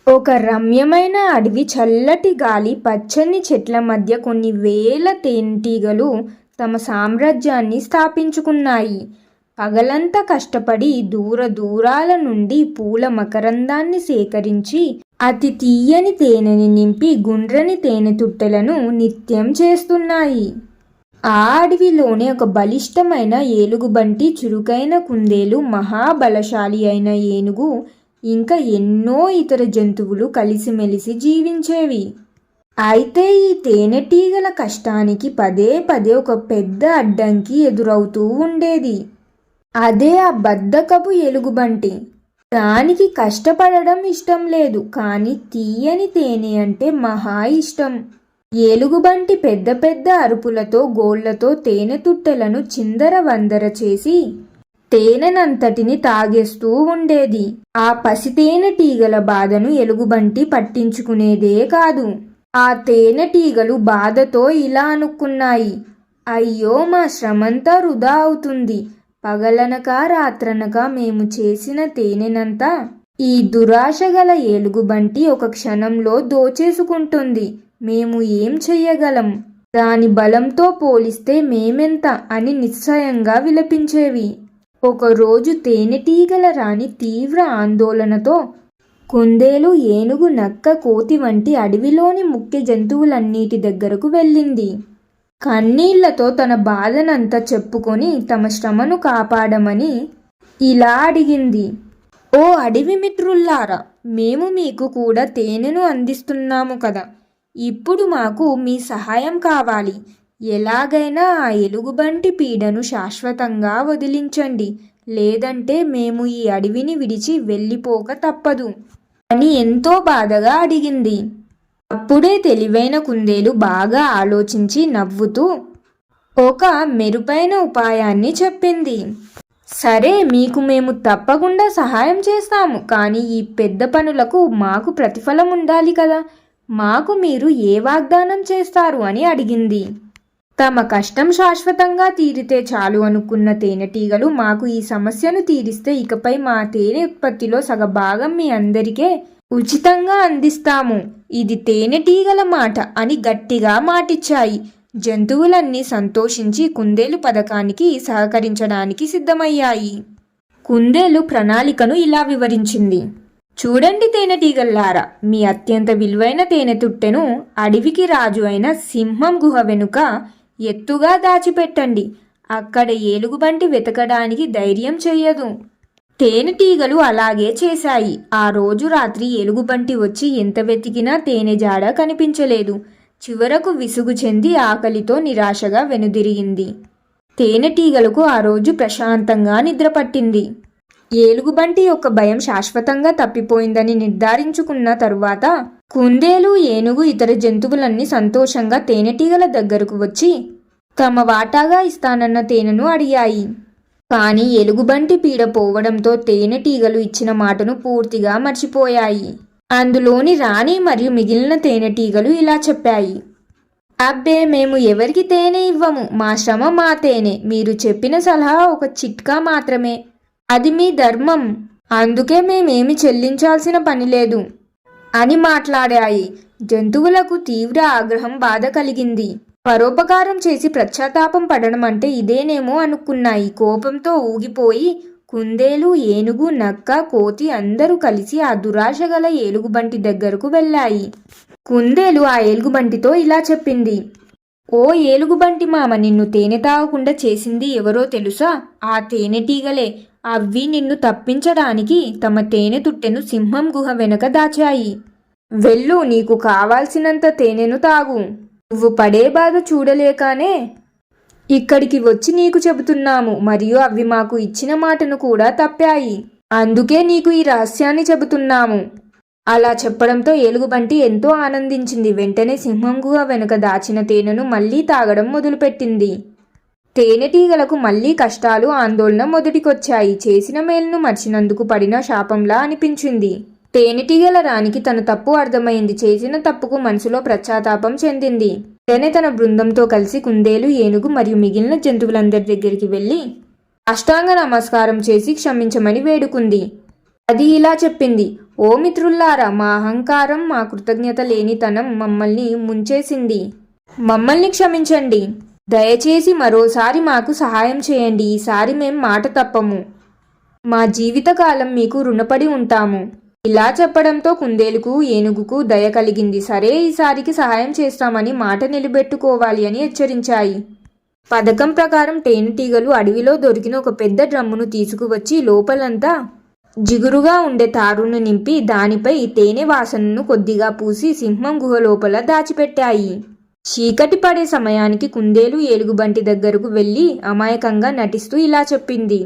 ఒక రమ్యమైన అడవి, చల్లటి గాలి, పచ్చని చెట్ల మధ్య కొన్ని వేల తేనెటీగలు తమ సామ్రాజ్యాన్ని స్థాపించుకున్నాయి. పగలంతా కష్టపడి దూర దూరాల నుండి పూల మకరందాన్ని సేకరించి అతి తీయని తేనెని నింపి గుండ్రని తేనె తుట్టెలను నిత్యం చేస్తున్నాయి. ఆ అడవిలోనే ఒక బలిష్టమైన ఏలుగుబంటి, చురుకైన కుందేలు, మహాబలశాలి అయిన ఏనుగు, ఇంకా ఎన్నో ఇతర జంతువులు కలిసిమెలిసి జీవించేవి. అయితే ఈ తేనెటీగల కష్టానికి పదే పదే ఒక పెద్ద అడ్డంకి ఎదురవుతూ ఉండేది. అదే ఆ బద్ధకపు ఎలుగుబంటి. దానికి కష్టపడడం ఇష్టం లేదు, కానీ తీయని తేనె అంటే మహా ఇష్టం. ఎలుగుబంటి పెద్ద పెద్ద అరుపులతో, గోళ్లతో తేనె తుట్టెలను చిందరవందర చేసి తేనెనంతటిని తాగేస్తూ ఉండేది. ఆ పసితేనెటీగల బాధను ఎలుగుబంటి పట్టించుకునేదే కాదు. ఆ తేనెటీగలు బాధతో ఇలా అనుకున్నాయి, అయ్యో, మా శ్రమంతా వృధా అవుతుంది. పగలనక రాత్రనక మేము చేసిన తేనెనంతా ఈ దురాశ గల ఏలుగుబంటి ఒక క్షణంలో దోచేసుకుంటుంది. మేము ఏం చెయ్యగలం? దాని బలంతో పోలిస్తే మేమెంత అని నిశ్చయంగా విలపించేవి. ఒకరోజు తేనెటీగల రాణి తీవ్ర ఆందోళనతో కుందేలు, ఏనుగు, నక్క, కోతి వంటి అడవిలోని ముఖ్య జంతువులన్నిటి దగ్గరకు వెళ్ళింది. కన్నీళ్లతో తన బాధనంతా చెప్పుకొని తమ శ్రమను కాపాడమని ఇలా అడిగింది. ఓ అడవి మిత్రుల్లారా, మేము మీకు కూడా తేనెను అందిస్తున్నాము కదా. ఇప్పుడు మాకు మీ సహాయం కావాలి. ఎలాగైనా ఆ ఎలుగుబంటి పీడను శాశ్వతంగా వదిలించండి, లేదంటే మేము ఈ అడవిని విడిచి వెళ్ళిపోక తప్పదు అని ఎంతో బాధగా అడిగింది. అప్పుడే తెలివైన కుందేలు బాగా ఆలోచించి నవ్వుతూ ఒక మెరుపైన ఉపాయాన్ని చెప్పింది. సరే, మీకు మేము తప్పకుండా సహాయం చేస్తాము, కానీ ఈ పెద్ద పనులకు మాకు ప్రతిఫలం ఉండాలి కదా. మాకు మీరు ఏ వాగ్దానం చేస్తారు అని అడిగింది. తమ కష్టం శాశ్వతంగా తీరితే చాలు అనుకున్న తేనెటీగలు, మాకు ఈ సమస్యను తీరిస్తే ఇకపై మా తేనె ఉత్పత్తిలో సగభాగం మీ అందరికీ ఉచితంగా అందిస్తాము. ఇది తేనెటీగల మాట అని గట్టిగా మాటిచ్చాయి. జంతువులన్నీ సంతోషించి కుందేలు పథకానికి సహకరించడానికి సిద్ధమయ్యాయి. కుందేలు ప్రణాళికను ఇలా వివరించింది. చూడండి తేనెటీగల్లారా, మీ అత్యంత విలువైన తేనె తుట్టెను అడవికి రాజు అయిన సింహం గుహ వెనుక ఎత్తుగా దాచిపెట్టండి. అక్కడ ఏలుగుబంటి వెతకడానికి ధైర్యం చెయ్యదు. తేనెటీగలు అలాగే చేశాయి. ఆ రోజు రాత్రి ఎలుగుబంటి వచ్చి ఎంత వెతికినా తేనె జాడ కనిపించలేదు. చివరకు విసుగు చెంది ఆకలితో నిరాశగా వెనుదిరిగింది. తేనెటీగలకు ఆ రోజు ప్రశాంతంగా నిద్రపట్టింది. ఏలుగుబంటి యొక్క భయం శాశ్వతంగా తప్పిపోయిందని నిర్ధారించుకున్న తరువాత కుందేలు, ఏనుగు, ఇతర జంతువులన్నీ సంతోషంగా తేనెటీగల దగ్గరకు వచ్చి తమ వాటాగా ఇస్తానన్న తేనెను అడిగాయి. కానీ ఎలుగుబంటి పీడ పోవడంతో తేనెటీగలు ఇచ్చిన మాటను పూర్తిగా మర్చిపోయాయి. అందులోని రాణి మరియు మిగిలిన తేనెటీగలు ఇలా చెప్పాయి. అబ్బే, మేము ఎవరికి తేనె ఇవ్వము. మా శ్రమ మా తేనె. మీరు చెప్పిన సలహా ఒక చిట్కా మాత్రమే. అది మీ ధర్మం. అందుకే మేమేమి చెల్లించాల్సిన పని లేదు అని మాట్లాడాయి. జంతువులకు తీవ్ర ఆగ్రహం, బాధ కలిగింది. పరోపకారం చేసి పశ్చాత్తాపం పడడం అంటే ఇదేనేమో అనుకున్నాయి. కోపంతో ఊగిపోయి కుందేలు, ఏనుగు, నక్క, కోతి అందరూ కలిసి ఆ దురాశ గల ఏలుగుబంటి దగ్గరకు వెళ్ళాయి. కుందేలు ఆ ఏలుగుబంటితో ఇలా చెప్పింది. ఓ ఏలుగుబంటి మామ, నిన్ను తేనె తాగకుండా చేసింది ఎవరో తెలుసా? ఆ తేనెటీగలే. అవి నిన్ను తప్పించడానికి తమ తేనె తుట్టెను సింహం గుహ వెనక దాచాయి. వెళ్ళు, నీకు కావాల్సినంత తేనెను తాగు. నువ్వు పడే బాధ చూడలేకనే ఇక్కడికి వచ్చి నీకు చెబుతున్నాము. మరియు అవి మాకు ఇచ్చిన మాటను కూడా తప్పాయి. అందుకే నీకు ఈ రహస్యాన్ని చెబుతున్నాము. అలా చెప్పడంతో ఏలుగుబంటి ఎంతో ఆనందించింది. వెంటనే సింహం గుహ వెనుక దాచిన తేనెను మళ్ళీ తాగడం మొదలుపెట్టింది. తేనెటీగలకు మళ్ళీ కష్టాలు, ఆందోళన మొదటికొచ్చాయి. చేసిన మేలును మర్చినందుకు పడిన శాపంలా అనిపించింది. తేనెటీగల రాణికి తన తప్పు అర్థమైంది. చేసిన తప్పుకు మనసులో పశ్చాత్తాపం చెందింది. వెంటనే తన బృందంతో కలిసి కుందేలు, ఏనుగు మరియు మిగిలిన జంతువులందరి దగ్గరికి వెళ్ళి అష్టాంగ నమస్కారం చేసి క్షమించమని వేడుకుంది. అది ఇలా చెప్పింది. ఓ మిత్రుల్లారా, మా అహంకారం, మా కృతజ్ఞత లేనితనం మమ్మల్ని ముంచేసింది. మమ్మల్ని క్షమించండి. దయచేసి మరోసారి మాకు సహాయం చేయండి. ఈసారి మేం మాట తప్పము. మా జీవితకాలం మీకు రుణపడి ఉంటాము. ఇలా చెప్పడంతో కుందేలుకు ఏనుగుకు దయ కలిగింది. సరే, ఈసారికి సహాయం చేస్తామని మాట నిలబెట్టుకోవాలి అని హెచ్చరించాయి. పథకం ప్రకారం తేనెటీగలు అడవిలో దొరికిన ఒక పెద్ద డ్రమ్మును తీసుకువచ్చి లోపలంతా జిగురుగా ఉండే తారును నింపి దానిపై తేనె వాసనను కొద్దిగా పూసి సింహం గుహ లోపల దాచిపెట్టాయి. చీకటి పడే సమయానికి కుందేలు ఎలుగుబంటి దగ్గరకు వెళ్ళి అమాయకంగా నటిస్తూ ఇలా చెప్పింది.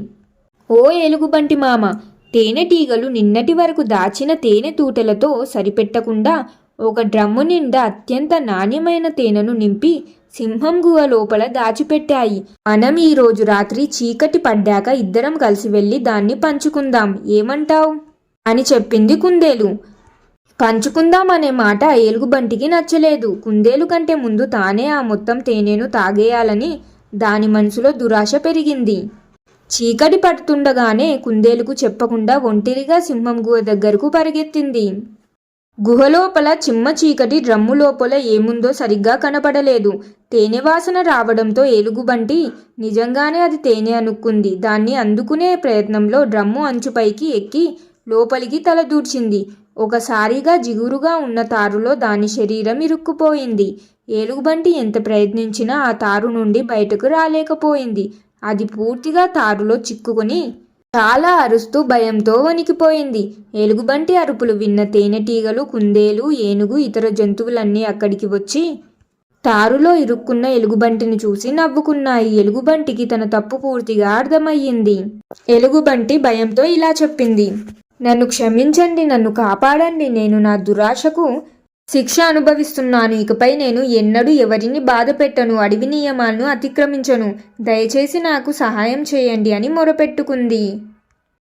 ఓ ఎలుగుబంటి మామ, తేనెటీగలు నిన్నటి వరకు దాచిన తేనె తూటెలతో సరిపెట్టకుండా ఒక డ్రమ్ము నిండా అత్యంత నాణ్యమైన తేనెను నింపి సింహం గుహ లోపల దాచిపెట్టాయి. మనం ఈరోజు రాత్రి చీకటి పడ్డాక ఇద్దరం కలిసి వెళ్ళి దాన్ని పంచుకుందాం, ఏమంటావ్ అని చెప్పింది కుందేలు. పంచుకుందాం అనే మాట ఎలుగుబంటికి నచ్చలేదు. కుందేలు కంటే ముందు తానే ఆ మొత్తం తేనెను తాగేయాలని దాని మనసులో దురాశ పెరిగింది. చీకటి పడుతుండగానే కుందేలుకు చెప్పకుండా ఒంటరిగా సింహం గుహ దగ్గరకు పరిగెత్తింది. గుహలోపల చిమ్మ చీకటి, డ్రమ్ము లోపల ఏముందో సరిగ్గా కనపడలేదు. తేనె వాసన రావడంతో ఎలుగుబంటి నిజంగానే అది తేనె అనుకుంది. దాన్ని అందుకునే ప్రయత్నంలో డ్రమ్ము అంచుపైకి ఎక్కి లోపలికి తల దూర్చింది. ఒకసారిగా జిగురుగా ఉన్న తారులో దాని శరీరం ఇరుక్కుపోయింది. ఎలుగుబంటి ఎంత ప్రయత్నించినా ఆ తారు నుండి బయటకు రాలేకపోయింది. అది పూర్తిగా తారులో చిక్కుకుని చాలా అరుస్తూ భయంతో వణికిపోయింది. ఎలుగుబంటి అరుపులు విన్న తేనెటీగలు, కుందేలు, ఏనుగు, ఇతర జంతువులన్నీ అక్కడికి వచ్చి తారులో ఇరుక్కున్న ఎలుగుబంటిని చూసి నవ్వుకున్నాయి. ఎలుగుబంటికి తన తప్పు పూర్తిగా అర్థమయ్యింది. ఎలుగుబంటి భయంతో ఇలా చెప్పింది. నన్ను క్షమించండి, నన్ను కాపాడండి. నేను నా దురాశకు శిక్ష అనుభవిస్తున్నాను. ఇకపై నేను ఎన్నడూ ఎవరిని బాధ పెట్టను, అడవి నియమాలను అతిక్రమించను. దయచేసి నాకు సహాయం చేయండి అని మొరపెట్టుకుంది.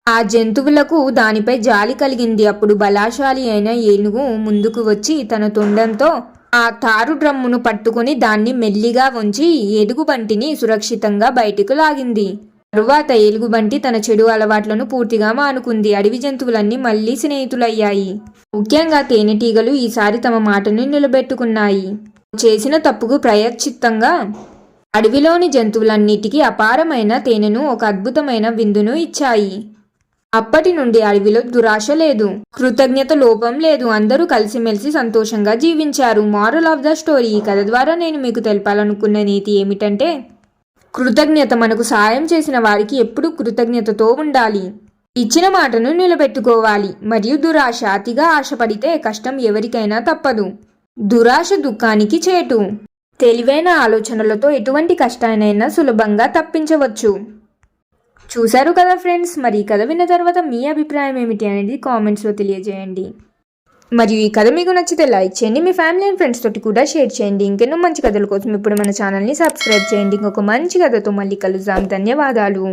ఆ జంతువులకు దానిపై జాలి కలిగింది. అప్పుడు బలాశాలి అయిన ఏనుగు ముందుకు వచ్చి తన తొండంతో ఆ తారు డ్రమ్మును పట్టుకుని దాన్ని మెల్లిగా వంచి ఎలుగుబంటిని సురక్షితంగా బయటకు లాగింది. తరువాత ఎలుగుబంటి తన చెడు అలవాట్లను పూర్తిగా మానుకుంది. అడవి జంతువులన్నీ మళ్లీ స్నేహితులయ్యాయి. ముఖ్యంగా తేనెటీగలు ఈసారి తమ మాటను నిలబెట్టుకున్నాయి. చేసిన తప్పుకు ప్రాయశ్చిత్తంగా అడవిలోని జంతువులన్నిటికీ అపారమైన తేనెను, ఒక అద్భుతమైన విందును ఇచ్చాయి. అప్పటి నుండి అడవిలో దురాశ లేదు, కృతజ్ఞత లోపం లేదు. అందరూ కలిసిమెలిసి సంతోషంగా జీవించారు. Moral of the story. ఈ కథ ద్వారా నేను మీకు తెలపాలనుకున్న నీతి ఏమిటంటే, కృతజ్ఞత. మనకు సాయం చేసిన వారికి ఎప్పుడూ కృతజ్ఞతతో ఉండాలి. ఇచ్చిన మాటను నిలబెట్టుకోవాలి. మరియు దురాశ. అతిగా ఆశపడితే కష్టం ఎవరికైనా తప్పదు. దురాశ దుఃఖానికి చేటు. తెలివైన ఆలోచనలతో ఎటువంటి కష్టాన్నైనా సులభంగా తప్పించవచ్చు. చూశారు కదా ఫ్రెండ్స్, మరి ఈ కథ విన్న తర్వాత మీ అభిప్రాయం ఏమిటి అనేది కామెంట్స్లో తెలియజేయండి. మరియు ఈ కథ మీకు నచ్చితే లైక్ చేయండి, మీ ఫ్యామిలీ అండ్ ఫ్రెండ్స్ తోటి కూడా షేర్ చేయండి. ఇంకెన్నో మంచి కథల కోసం ఇప్పుడు మన ఛానల్ని సబ్స్క్రైబ్ చేయండి. ఇంకొక మంచి కథతో మళ్ళీ కలుద్దాం. ధన్యవాదాలు.